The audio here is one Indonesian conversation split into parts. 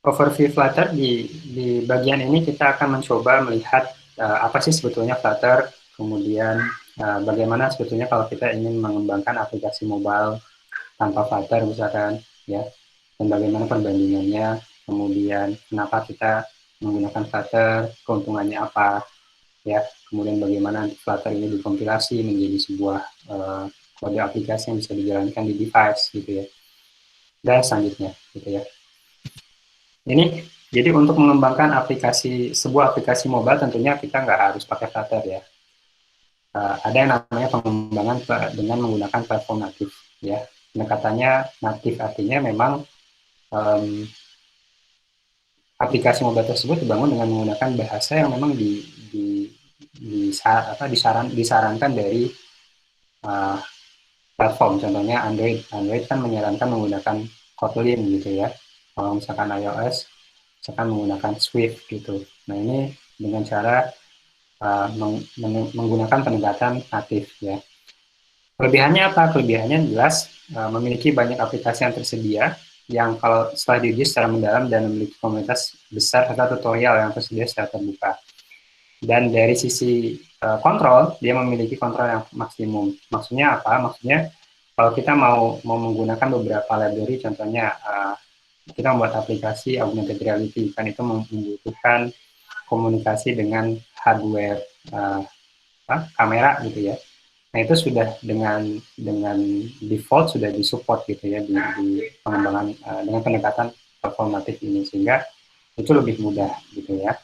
overview Flutter di bagian ini kita akan mencoba melihat apa sih sebetulnya Flutter, kemudian bagaimana sebetulnya kalau kita ingin mengembangkan aplikasi mobile tanpa Flutter misalkan, ya, dan bagaimana perbandingannya, kemudian kenapa kita menggunakan Flutter, keuntungannya apa, ya, kemudian bagaimana Flutter ini dikompilasi menjadi sebuah kode aplikasi yang bisa dijalankan di device gitu ya, dan selanjutnya gitu ya. Ini jadi untuk mengembangkan sebuah aplikasi mobile tentunya kita nggak harus pakai Flutter ya. Ada yang namanya pengembangan dengan menggunakan platform natif ya. Pendekatannya natif artinya memang um, aplikasi mobile tersebut dibangun dengan menggunakan bahasa yang memang disarankan dari uh, platform. Contohnya Android. Android kan menyarankan menggunakan Kotlin gitu ya. Kalau misalkan iOS, misalkan menggunakan Swift gitu. Nah ini dengan cara menggunakan pendekatan natif ya. Kelebihannya apa? Kelebihannya jelas memiliki banyak aplikasi yang tersedia yang kalau setelah diuji secara mendalam dan memiliki komunitas besar serta tutorial yang tersedia secara terbuka. Dan dari sisi kontrol, dia memiliki kontrol yang maksimum. Maksudnya apa? Maksudnya kalau kita mau menggunakan beberapa library, contohnya kita membuat aplikasi augmented reality, kan itu membutuhkan komunikasi dengan hardware kamera gitu ya. Nah itu sudah dengan default sudah disupport gitu ya di pengembangan dengan pendekatan performatif ini, sehingga itu lebih mudah gitu ya.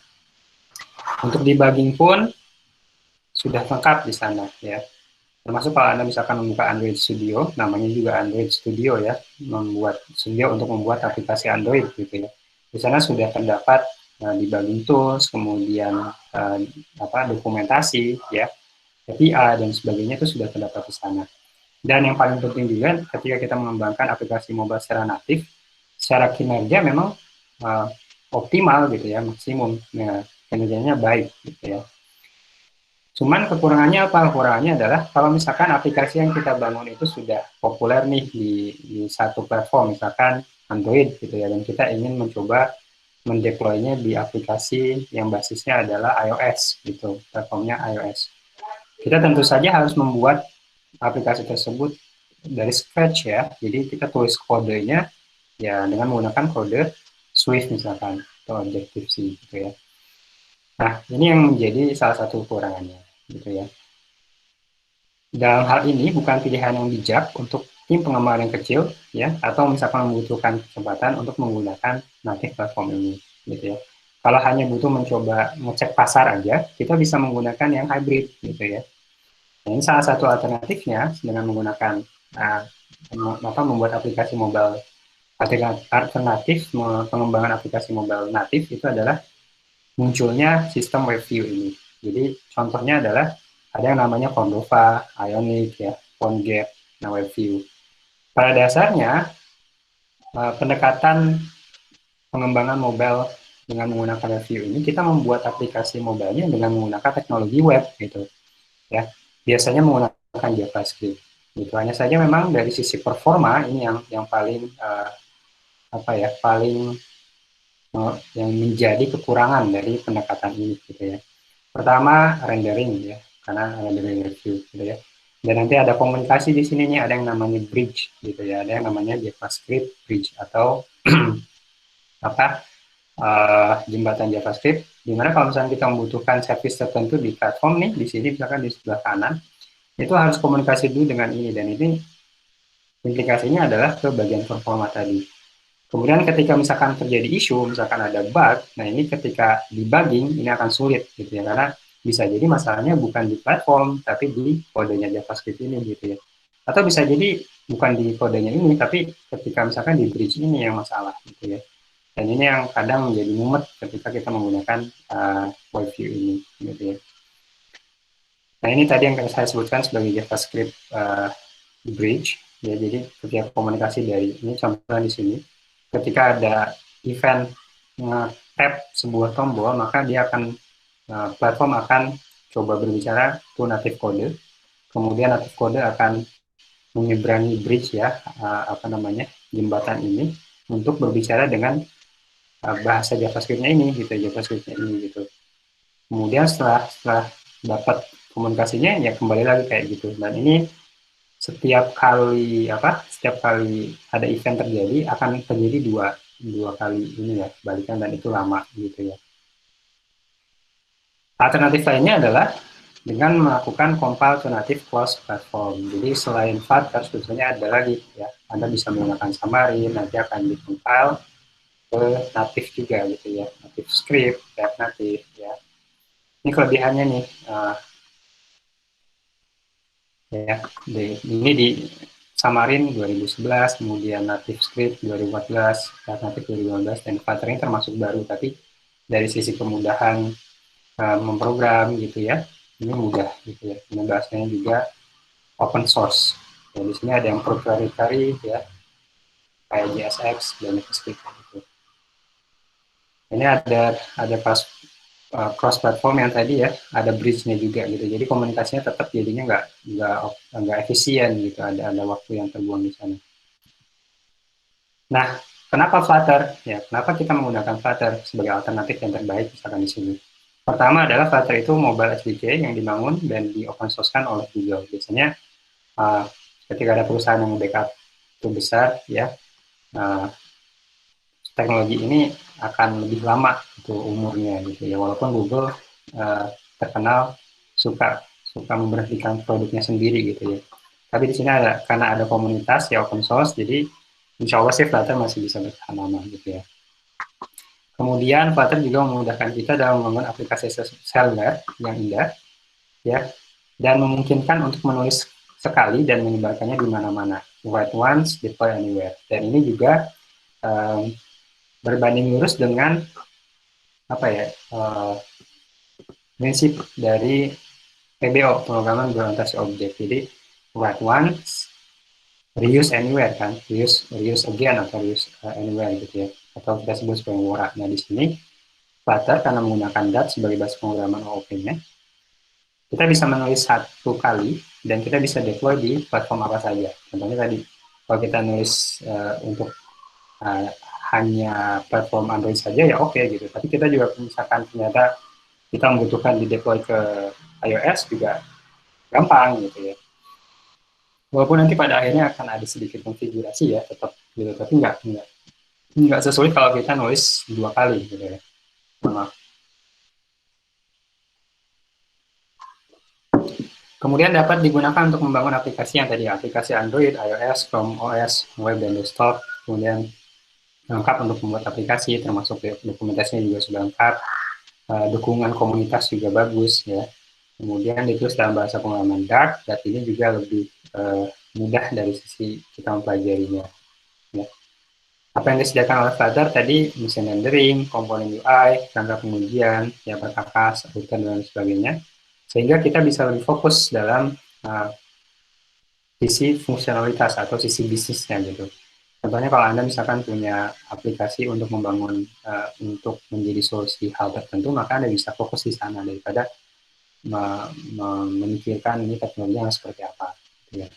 Untuk debugging pun sudah lengkap di sana ya. Termasuk kalau Anda misalkan membuka Android Studio, namanya juga Android Studio ya, membuat studio untuk membuat aplikasi Android gitu ya. Di sana sudah terdapat debugging tools, kemudian dokumentasi ya, API dan sebagainya itu sudah terdapat di sana. Dan yang paling penting juga ketika kita mengembangkan aplikasi mobile secara natif, secara kinerja memang uh, optimal gitu ya, maksimum. Nah, kinerjanya baik gitu ya. Cuman kekurangannya apa? Kekurangannya adalah kalau misalkan aplikasi yang kita bangun itu sudah populer nih di satu platform, misalkan Android gitu ya, dan kita ingin mencoba mendeploynya di aplikasi yang basisnya adalah iOS gitu, platformnya iOS. Kita tentu saja harus membuat aplikasi tersebut dari scratch ya. Jadi kita tulis kodenya ya dengan menggunakan kode Swift misalkan atau Objective-C gitu ya. Nah, ini yang menjadi salah satu kekurangannya gitu ya. Dalam hal ini bukan pilihan yang bijak untuk tim pengembangan yang kecil ya, atau misalkan membutuhkan kesempatan untuk menggunakan native platform ini gitu ya. Kalau hanya butuh mencoba ngecek pasar aja, kita bisa menggunakan yang hybrid gitu ya. Nah, ini salah satu alternatifnya dengan menggunakan uh, membuat aplikasi mobile alternatif, pengembangan aplikasi mobile natif itu adalah munculnya sistem WebView ini. Jadi contohnya adalah ada yang namanya Cordova, Ionic, ya, PhoneGap, nah WebView. Pada dasarnya pendekatan pengembangan mobile dengan menggunakan WebView ini kita membuat aplikasi mobilenya dengan menggunakan teknologi web gitu ya. Biasanya menggunakan JavaScript. Gitu. Hanya saja memang dari sisi performa ini yang paling paling yang menjadi kekurangan dari pendekatan ini gitu ya. Pertama rendering ya, karena rendering review gitu ya. Dan nanti ada komunikasi di sini nih, ada yang namanya bridge gitu ya, ada yang namanya JavaScript bridge atau apa jembatan JavaScript. Dimana kalau misalnya kita membutuhkan service tertentu di platform nih, di sini misalkan di sebelah kanan, itu harus komunikasi dulu dengan ini, dan ini implikasinya adalah ke bagian performa tadi. Kemudian ketika misalkan terjadi isu, misalkan ada bug, nah ini ketika debugging ini akan sulit gitu ya, karena bisa jadi masalahnya bukan di platform tapi di kodenya JavaScript ini gitu ya. Atau bisa jadi bukan di kodenya ini tapi ketika misalkan di bridge ini yang masalah gitu ya. Dan ini yang kadang menjadi mumet ketika kita menggunakan WebView ini gitu ya. Nah ini tadi yang saya sebutkan sebagai JavaScript bridge ya. Jadi ketika komunikasi dari ini contohnya di sini, ketika ada event nge-tap sebuah tombol, maka dia akan platform akan coba berbicara to native code, kemudian native code akan menyeberangi bridge ya, jembatan ini untuk berbicara dengan bahasa JavaScript-nya ini gitu, JavaScript-nya ini gitu. Kemudian setelah dapat komunikasinya ya kembali lagi kayak gitu. Dan ini setiap kali ada event terjadi akan terjadi dua kali ini ya kebalikan, dan itu lama gitu ya. Alternatif lainnya adalah dengan melakukan compile to native cross platform. Jadi selain Flutter sebetulnya ada lagi ya, Anda bisa menggunakan Xamarin, nanti akan di-compile ke native juga gitu ya, native script, React Native ya. Ini kelebihannya nih, ya ini di Xamarin 2011, kemudian Native Script 2014, React Native 2015, dan Flutter ini termasuk baru, tapi dari sisi kemudahan memprogram gitu ya, ini mudah gitu ya. Ini bahasanya juga open source. Ya, di sini ada yang proprietary ya, kayak JSX dan JavaScript gitu. Ini ada cross platform yang tadi ya, ada bridge-nya juga gitu. Jadi komunikasinya tetap jadinya nggak efisien gitu. Ada waktu yang terbuang di sana. Nah, kenapa Flutter? Ya, kenapa kita menggunakan Flutter sebagai alternatif yang terbaik misalkan di sini? Pertama adalah Flutter itu mobile SDK yang dibangun dan di open source-kan oleh Google. Biasanya uh, ketika ada perusahaan yang backup itu besar ya, uh, teknologi ini akan lebih lama itu umurnya gitu ya. Walaupun Google uh, terkenal suka suka memberhentikan produknya sendiri gitu ya. Tapi di sini karena ada komunitas ya open source, jadi insya Allah sih Flutter masih bisa bertahan lama gitu ya. Kemudian Flutter juga memudahkan kita dalam membangun aplikasi seluler yang indah ya, dan memungkinkan untuk menulis sekali dan menyebarkannya di mana-mana. Write once, deploy anywhere. Dan ini juga um, berbanding lurus dengan apa ya prinsip dari PBO, pemrograman berorientasi objek. Jadi write once, reuse anywhere kan, reuse again atau reuse anywhere gitu ya, atau kita sebut sebagai WORA. Nah di sini Flutter karena menggunakan Dart sebagai bahasa pemrograman OOP-nya, kita bisa menulis satu kali dan kita bisa deploy di platform apa saja. Contohnya tadi, kalau kita nulis untuk uh, hanya platform Android saja ya oke gitu. Tapi kita juga misalkan ternyata kita membutuhkan di deploy ke iOS juga gampang gitu ya. Walaupun nanti pada akhirnya akan ada sedikit konfigurasi ya tetap gitu, tapi nggak sesulit kalau kita nulis dua kali gitu ya. Maaf. Kemudian dapat digunakan untuk membangun aplikasi yang tadi, aplikasi Android, iOS, Chrome OS, web dan desktop. Kemudian lengkap untuk membuat aplikasi, termasuk dokumentasinya juga sudah lengkap. Dukungan komunitas juga bagus ya. Kemudian ditulis dalam bahasa pengalaman Dart, dan ini juga lebih mudah dari sisi kita mempelajarinya. Ya. Apa yang disediakan oleh Flutter tadi, mesin rendering, komponen UI, rangka pengujian, ya perkakas, router, dan sebagainya, sehingga kita bisa lebih fokus dalam sisi fungsionalitas atau sisi bisnisnya gitu. Contohnya kalau Anda misalkan punya aplikasi untuk membangun, untuk menjadi solusi hal tertentu, maka Anda bisa fokus di sana daripada memikirkan ini teknologinya seperti apa. Gitu ya.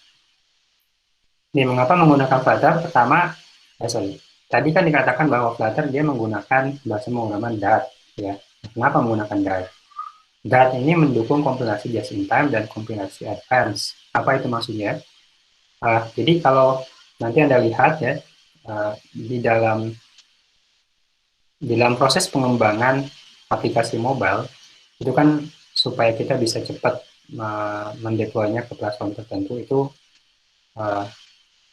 Ini mengapa menggunakan Flutter? Pertama, tadi kan dikatakan bahwa Flutter dia menggunakan bahasa pemrograman Dart. Ya. Kenapa menggunakan Dart? Dart ini mendukung kompilasi just in time dan kompilasi advance. Apa itu maksudnya? Jadi kalau nanti Anda lihat ya, di dalam proses pengembangan aplikasi mobile, itu kan supaya kita bisa cepat mendeploynya ke platform tertentu, itu uh,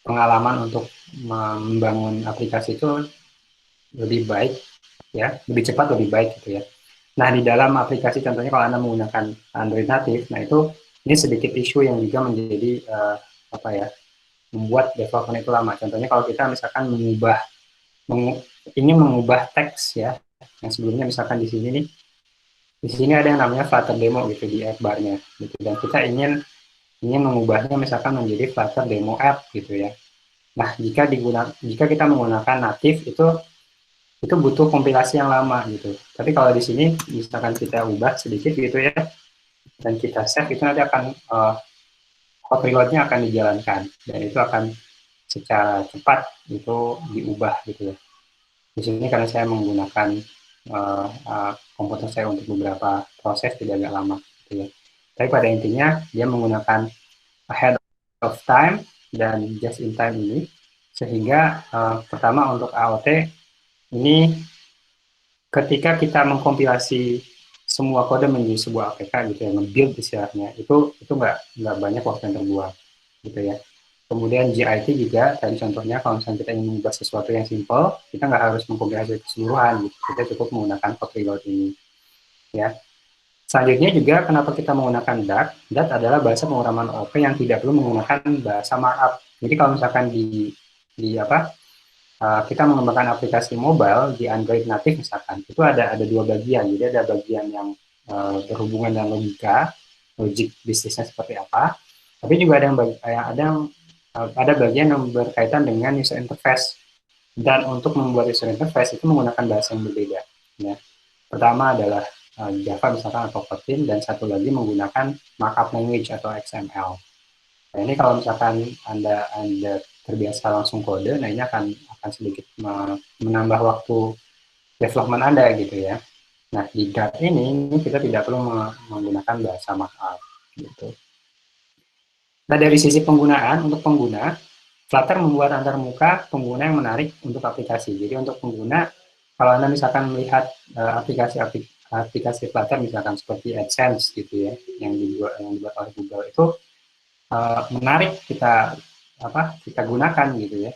pengalaman untuk membangun aplikasi itu lebih baik ya, lebih cepat, lebih baik gitu ya. Nah di dalam aplikasi contohnya kalau Anda menggunakan Android native, nah itu ini sedikit isu yang juga menjadi apa ya, membuat development itu lama. Contohnya kalau kita misalkan ingin mengubah teks ya, yang sebelumnya misalkan di sini ada yang namanya Flutter demo gitu di app barnya gitu, dan kita ingin mengubahnya misalkan menjadi Flutter demo app gitu ya. Nah, jika kita menggunakan native itu butuh kompilasi yang lama gitu. Tapi kalau di sini misalkan kita ubah sedikit gitu ya, dan kita save, itu nanti akan hot reload-nya akan dijalankan dan itu akan secara cepat itu diubah gitu ya. Di sini karena saya menggunakan komputer saya untuk beberapa proses tidak agak lama gitu ya. Tapi pada intinya dia menggunakan ahead of time dan just in time ini, sehingga pertama untuk AOT ini ketika kita mengkompilasi semua kode menjadi sebuah APK gitu ya, nge-build istilahnya, itu nggak banyak waktu yang terbuang gitu ya. Kemudian GIT juga, tadi contohnya kalau misalnya kita ingin mengubah sesuatu yang simple, kita nggak harus mengkompilasi keseluruhan, gitu. Kita cukup menggunakan hot reload ini. Ya. Selanjutnya juga, kenapa kita menggunakan Dart? Dart adalah bahasa pemrograman OP yang tidak perlu menggunakan bahasa markup. Jadi kalau misalkan di apa kita mengembangkan aplikasi mobile di Android native misalkan, itu ada dua bagian. Jadi ada bagian yang berhubungan dengan logika, logik bisnisnya seperti apa. Tapi juga ada bagian yang berkaitan dengan user interface. Dan untuk membuat user interface itu menggunakan bahasa yang berbeda. Ya. Pertama adalah Java misalkan atau Kotlin, dan satu lagi menggunakan markup language atau XML. Nah, ini kalau misalkan Anda terbiasa langsung kode, nah ini akan sedikit menambah waktu development Anda gitu ya. Nah, di Dart ini kita tidak perlu menggunakan bahasa markup gitu. Nah, dari sisi penggunaan, untuk pengguna, Flutter membuat antarmuka pengguna yang menarik untuk aplikasi. Jadi untuk pengguna, kalau Anda misalkan melihat aplikasi Flutter misalkan seperti AdSense gitu ya, yang dibuat oleh Google, itu menarik kita gunakan gitu ya.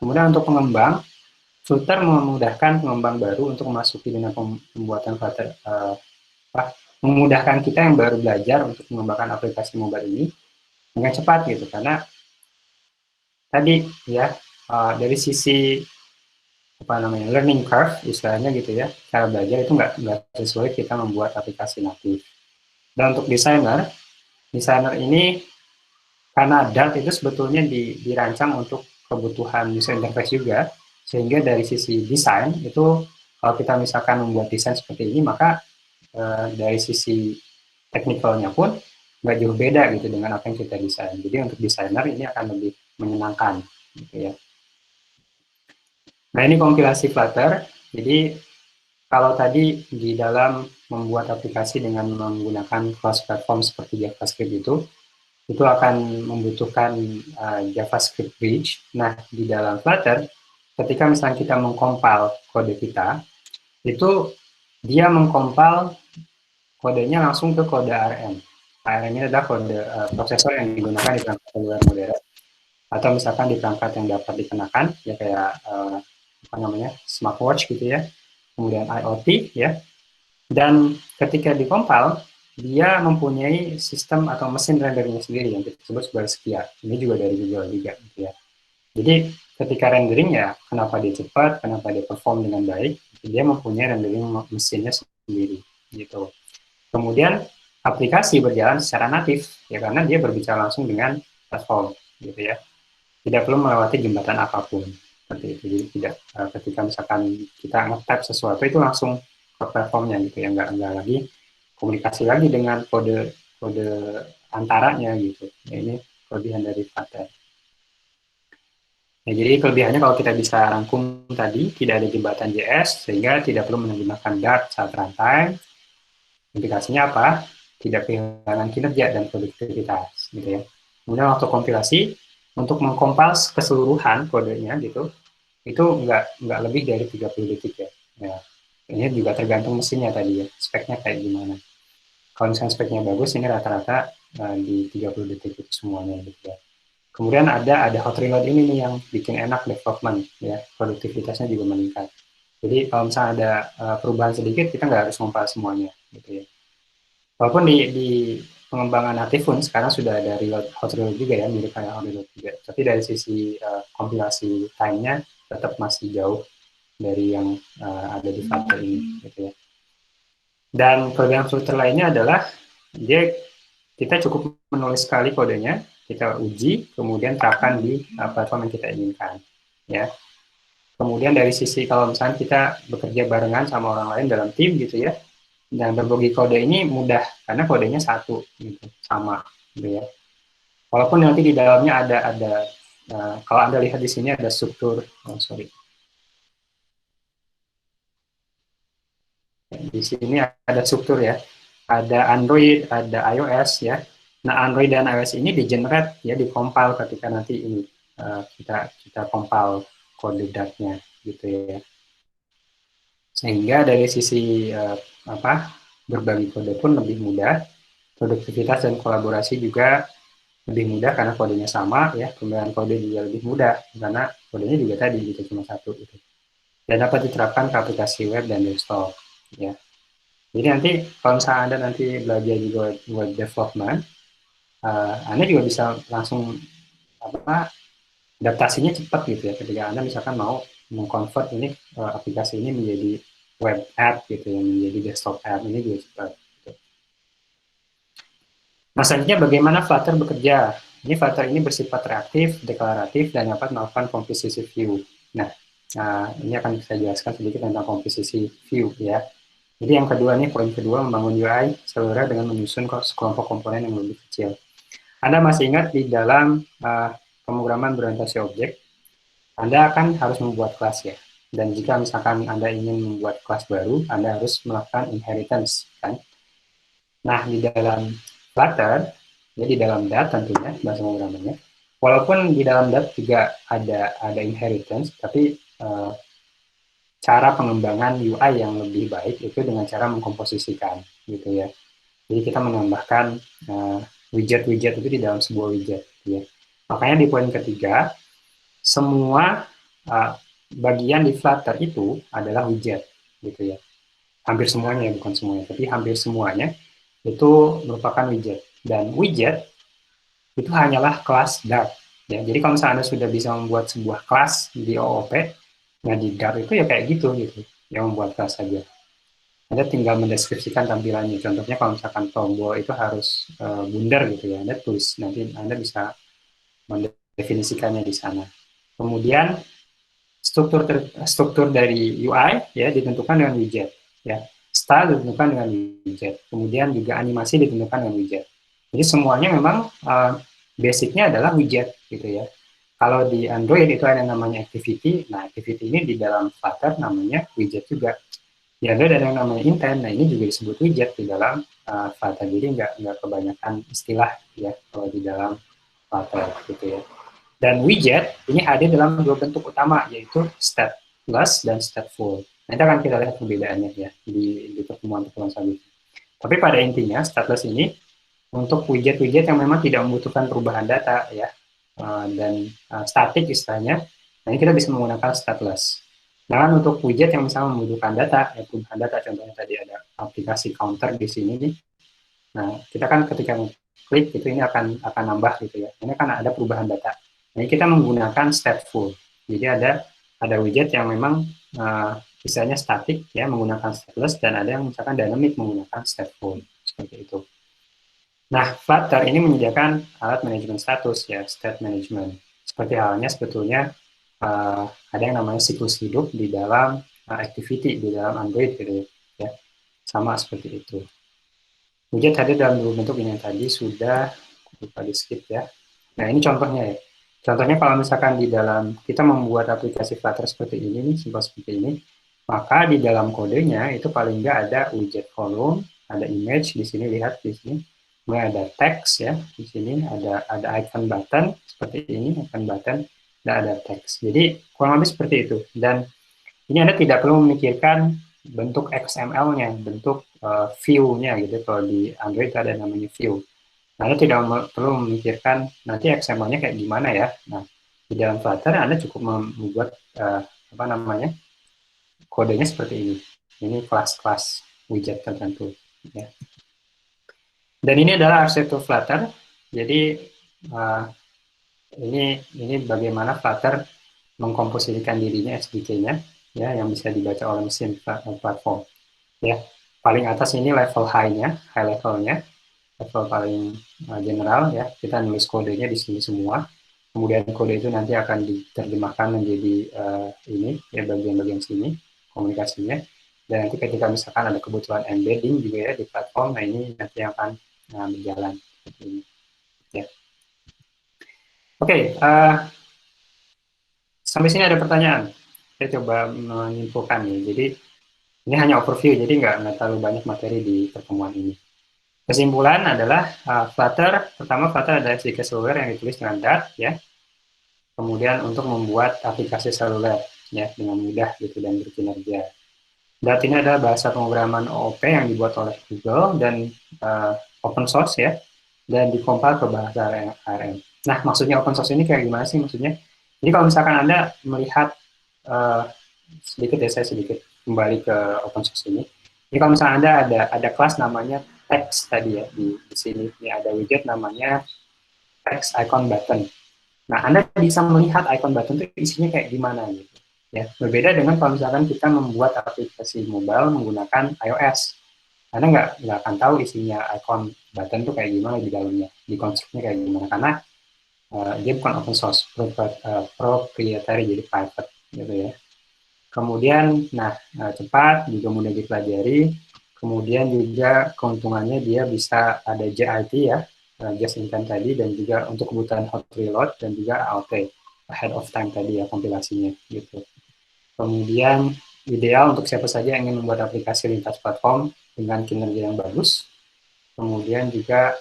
Kemudian untuk pengembang, Flutter memudahkan pengembang baru untuk memasuki dunia pembuatan Flutter, memudahkan kita yang baru belajar untuk mengembangkan aplikasi mobile ini dengan cepat gitu, karena tadi ya dari sisi learning curve istilahnya gitu ya, cara belajar itu nggak sesuai kita membuat aplikasi natif. Dan untuk desainer ini, karena Dart itu sebetulnya dirancang untuk kebutuhan user interface juga, sehingga dari sisi desain itu kalau kita misalkan membuat desain seperti ini, maka dari sisi teknikalnya pun nggak jauh beda gitu dengan apa yang kita desain. Jadi untuk desainer ini akan lebih menyenangkan gitu ya. Nah, ini kompilasi Flutter. Jadi kalau tadi di dalam membuat aplikasi dengan menggunakan cross platform seperti JavaScript itu akan membutuhkan JavaScript bridge. Nah, di dalam Flutter, ketika misalnya kita mengcompile kode kita, itu dia mengcompile kodenya langsung ke kode ARM. ARM ini adalah kode prosesor yang digunakan di perangkat seluler modern, atau misalkan di perangkat yang dapat dikenakan, ya kayak smartwatch gitu ya, kemudian IoT ya. Dan ketika dikompil, dia mempunyai sistem atau mesin renderingnya sendiri yang kita sebut sebagai SKIA. Ini juga dari Google juga gitu ya. Jadi ketika rendering ya, kenapa dia cepat, kenapa dia perform dengan baik, dia mempunyai rendering mesinnya sendiri gitu. Kemudian aplikasi berjalan secara natif ya, karena dia berbicara langsung dengan platform gitu ya. Tidak perlu melewati jembatan apapun seperti itu. Jadi tidak ketika misalkan kita nge-tap sesuatu itu langsung ke platformnya gitu ya, nggak lagi komunikasi lagi dengan kode kode antaranya gitu ya. Ini kelebihan dari Flutter ya. Jadi kelebihannya kalau kita bisa rangkum tadi, tidak ada jembatan JS sehingga tidak perlu menggunakan Dart saat runtime. Implikasinya apa? Tidak kehilangan kinerja dan produktivitas gitu ya. Kemudian waktu kompilasi, untuk mengkompil keseluruhan kodenya gitu, itu nggak lebih dari 30 detik ya. Ya. Ini juga tergantung mesinnya tadi ya, speknya kayak gimana. Kalau misalnya speknya bagus, ini rata-rata di 30 detik itu semuanya gitu ya. Kemudian ada hot reload ini nih yang bikin enak development ya, produktivitasnya juga meningkat. Jadi kalau misalnya ada perubahan sedikit, kita nggak harus compile semuanya gitu ya. Walaupun di pengembangan natif pun sekarang sudah ada hot reload juga ya, mirip kayak hot reload juga. Tapi dari sisi kompilasi time-nya tetap masih jauh dari yang ada di Flutter ini gitu ya. Dan kelebihan Flutter lainnya adalah dia kita cukup menulis sekali kodenya, kita uji, kemudian terapkan di platform yang kita inginkan ya. Kemudian dari sisi kalau misalnya kita bekerja barengan sama orang lain dalam tim gitu ya, dan berbagi kode ini mudah karena kodenya satu gitu, sama gitu ya. Walaupun nanti di dalamnya ada kalau Anda lihat di sini ada struktur, Di sini ada struktur ya, ada Android, ada iOS ya. Nah, Android dan iOS ini di-generate ya, di-compile ketika nanti ini kita compile kode Dart-nya gitu ya. Sehingga dari sisi apa berbagi kode pun lebih mudah, produktivitas dan kolaborasi juga lebih mudah karena kodenya sama ya, pembayaran kode juga lebih mudah karena kodenya juga tadi gitu cuma satu gitu. Dan dapat diterapkan ke aplikasi web dan desktop ya. Jadi nanti kalau misalnya Anda nanti belajar juga web development, Anda juga bisa langsung apa adaptasinya cepat gitu ya ketika Anda misalkan mau mengconvert ini aplikasi ini menjadi web app gitu ya, menjadi desktop app ini juga cepat. Gitu. Nah, selanjutnya bagaimana Flutter bekerja? Ini Flutter ini bersifat reaktif, deklaratif, dan dapat melakukan komposisi view. Nah, ini akan saya jelaskan sedikit tentang komposisi view ya. Jadi yang kedua nih, poin kedua, membangun UI seluruh dengan menyusun sekelompok komponen yang lebih kecil. Anda masih ingat di dalam pemrograman berorientasi objek, Anda akan harus membuat kelas ya. Dan jika misalkan Anda ingin membuat kelas baru, Anda harus melakukan inheritance kan. Nah, di dalam Flutter, ya di dalam Dart tentunya bahasa pemrogramannya, walaupun di dalam Dart juga ada inheritance, tapi cara pengembangan UI yang lebih baik itu dengan cara mengkomposisikan gitu ya. Jadi kita menambahkan widget-widget itu di dalam sebuah widget. Ya. Makanya di poin ketiga, semua bagian di Flutter itu adalah widget, gitu ya. Hampir semuanya, bukan semuanya, tapi hampir semuanya itu merupakan widget. Dan widget itu hanyalah kelas Dart. Ya, jadi kalau misalnya Anda sudah bisa membuat sebuah kelas di OOP, nah di Dart itu ya kayak gitu, yang membuat kelas saja. Anda tinggal mendeskripsikan tampilannya. Contohnya kalau misalkan tombol itu harus bundar gitu ya, Anda tulis, nanti Anda bisa mendefinisikannya di sana. Kemudian struktur dari UI ya ditentukan dengan widget, ya. Style ditentukan dengan widget. Kemudian juga animasi ditentukan dengan widget. Jadi semuanya memang basicnya adalah widget gitu ya. Kalau di Android itu ada yang namanya activity. Nah, activity ini di dalam Flutter namanya widget juga. Ya, ada yang namanya intent. Nah, ini juga disebut widget di dalam Flutter. Jadi nggak kebanyakan istilah ya kalau di dalam Flutter gitu ya. Dan widget ini hadir dalam dua bentuk utama, yaitu stateless dan stateful. Nanti akan kita lihat perbedaannya ya di pertemuan-pertemuan selanjutnya. Tapi pada intinya, stateless ini untuk widget-widget yang memang tidak membutuhkan perubahan data ya, dan statik istilahnya. Nah, ini kita bisa menggunakan stateless. Nah, untuk widget yang misalnya membutuhkan data, ya perubahan data, contohnya tadi ada aplikasi counter di sini nih. Nah, kita kan ketika klik itu ini akan nambah gitu ya. Ini kan ada perubahan data. Nah, kita menggunakan stateful. Jadi ada widget yang memang misalnya statik ya menggunakan stateless, dan ada yang misalkan dynamic menggunakan stateful seperti itu. Nah, Flutter ini menyediakan alat manajemen status ya, state management. Seperti halnya sebetulnya ada yang namanya siklus hidup di dalam activity di dalam Android gitu ya. Sama seperti itu. Widget hadir dalam dua bentuk ini yang tadi sudah lupa di skip ya. Nah, ini contohnya ya. Contohnya kalau misalkan di dalam kita membuat aplikasi Flutter seperti ini nih, simpel seperti ini, maka di dalam kodenya itu paling nggak ada widget column, ada image di sini, lihat di sini, kemudian ada text ya, di sini ada icon button seperti ini, icon button, dan ada text. Jadi kurang lebih seperti itu. Dan ini Anda tidak perlu memikirkan bentuk XML-nya, bentuk view-nya gitu. Kalau di Android ada namanya view. Nah, Anda tidak perlu memikirkan nanti XML-nya kayak gimana ya. Nah, di dalam Flutter Anda cukup membuat apa namanya kodenya seperti ini. Ini kelas-kelas widget tertentu. Ya. Dan ini adalah arsitektur Flutter. Jadi uh, ini bagaimana Flutter mengkomposisikan dirinya SDK-nya ya yang bisa dibaca oleh mesin platform. Ya, paling atas ini level high-nya, high levelnya, level paling general ya. Kita nulis kodenya di sini semua. Kemudian kode itu nanti akan diterjemahkan menjadi ini ya bagian-bagian sini komunikasinya. Dan nanti ketika misalkan ada kebutuhan embedding juga ya di platform, nah ini nanti akan berjalan seperti ini. Ya. Oke, sampai sini ada pertanyaan. Saya coba menyimpulkan nih. Jadi Ini hanya overview, jadi nggak terlalu banyak materi di pertemuan ini. Kesimpulan adalah Flutter, pertama Flutter adalah SDK seluler yang ditulis dengan Dart, ya. Kemudian untuk membuat aplikasi seluler, ya, dengan mudah gitu dan berkinerja. Dart ini adalah bahasa pemrograman OOP yang dibuat oleh Google dan open source, ya, dan dikompil ke bahasa ARM. Nah, maksudnya open source ini kayak gimana sih maksudnya? Jadi kalau misalkan Anda melihat uh, sedikit ya, saya sedikit kembali ke open source ini. Jadi kalau misalnya Anda ada kelas namanya text tadi ya, di sini ini ada widget namanya text icon button. Nah, Anda bisa melihat icon button itu isinya kayak gimana gitu. Ya, berbeda dengan kalau misalkan kita membuat aplikasi mobile menggunakan iOS. Anda nggak akan tahu isinya icon button itu kayak gimana di dalamnya, di konstruksinya kayak gimana, karena dia bukan open source, proprietary, jadi private gitu ya. Kemudian, nah, cepat, juga mudah dipelajari. Kemudian juga keuntungannya dia bisa ada JIT ya, just in time tadi, dan juga untuk kebutuhan hot reload, dan juga AOT, ahead of time tadi ya, kompilasinya gitu. Kemudian ideal untuk siapa saja yang ingin membuat aplikasi lintas platform dengan kinerja yang bagus. Kemudian juga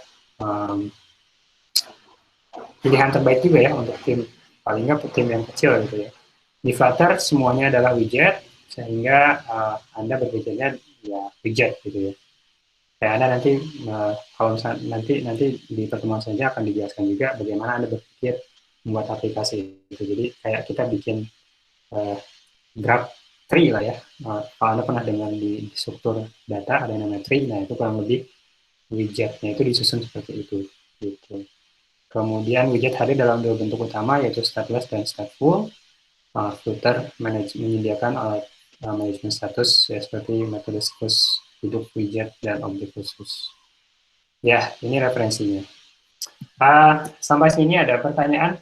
pilihan terbaik juga ya untuk tim, paling nggak tim yang kecil gitu ya. Di Flutter semuanya adalah widget, sehingga Anda berpikirnya ya widget gitu ya. Kayak Anda nanti kalau misalnya nanti di pertemuan saja akan dijelaskan juga bagaimana Anda berpikir membuat aplikasi gitu. Jadi kayak kita bikin uh, graph tree lah ya. Kalau Anda pernah dengar di struktur data ada yang namanya tree, nah itu kurang lebih widgetnya itu disusun seperti itu gitu. Kemudian widget hadir dalam dua bentuk utama, yaitu stateless dan stateful. Flutter menyediakan alat manajemen status ya, seperti metode siklus hidup widget dan objek khusus. Ya, ini referensinya. Sampai sini ada pertanyaan?